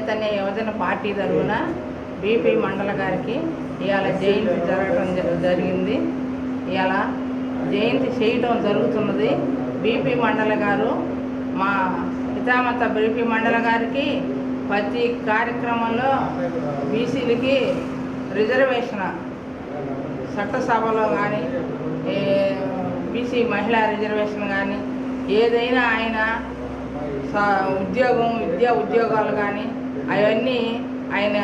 చైతన్య యువజన పార్టీ తరఫున బీపీ మండల గారికి ఇవాళ జయంతి జరగడం జరిగింది. ఇవాళ జయంతి చేయటం జరుగుతున్నది. బీపీ మండల గారు మా పితామత బీపీ మండల గారికి ప్రతి కార్యక్రమంలో బీసీలకి రిజర్వేషన్ చట్టసభలో కానీ బీసీ మహిళా రిజర్వేషన్ కానీ ఏదైనా ఆయన ఉద్యోగాలు కానీ అవన్నీ ఆయన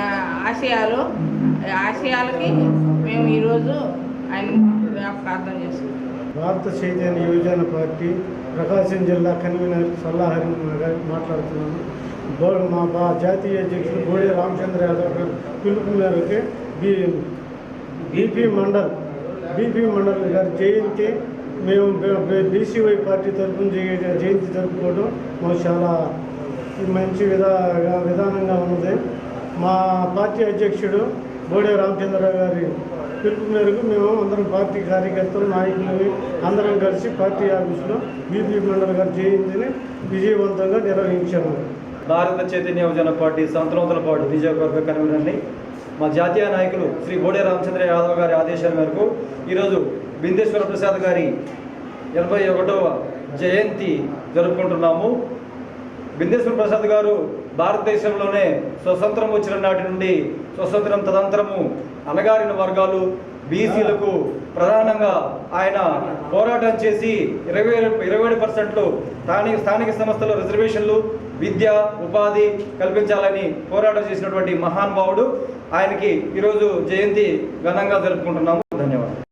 ఆశయాలకి మేము ఈరోజు ఆయన జ్ఞాపకార్థం చేసుకుంటాం. భారత చైతన్య యువజన పార్టీ ప్రకాశం జిల్లా కన్వీనర్ సల్లాహరి మాట్లాడుతున్నాను. మా జాతీయ అధ్యక్షుడు బోడే రామచంద్ర యాదవ్ గారు పిలుపు మేరకు బీపీ మండల్ గారి జయంతి మేము బీసీవై పార్టీ తరఫున జయంతి జరుపుకోవడం మాకు చాలా మంచి విధానంగా ఉన్నది. మా పార్టీ అధ్యక్షుడు బోడే రామచంద్ర గారి పిలుపు మేరకు మేము అందరం పార్టీ కార్యకర్తలు నాయకులు అందరం కలిసి పార్టీ ఆఫీసులో బీపీ మండల్ గారి జయంతిని విజయవంతంగా నిర్వహించాము. భారత చైతన్య యువజన పార్టీ సంతనోతలపాడు నియోజకవర్గ కన్వీనర్ని మా జాతీయ నాయకులు శ్రీ బోడే రామచంద్ర యాదవ్ గారి ఆదేశాల మేరకు ఈరోజు బిందేశ్వర ప్రసాద్ గారి 81వ జయంతి జరుపుకుంటున్నాము. బిందేశ్వర ప్రసాద్ గారు భారతదేశంలోనే స్వతంత్రం వచ్చిన నాటి నుండి స్వతంత్రం తదంతరము అణగారిన వర్గాలు బీసీలకు ప్రధానంగా ఆయన పోరాటం చేసి 27% స్థానిక సంస్థల రిజర్వేషన్లు విద్య ఉపాధి కల్పించాలని పోరాటం చేసినటువంటి మహానుభావుడు. ఆయనకి ఈరోజు జయంతి ఘనంగా జరుపుకుంటున్నాము. ధన్యవాదాలు.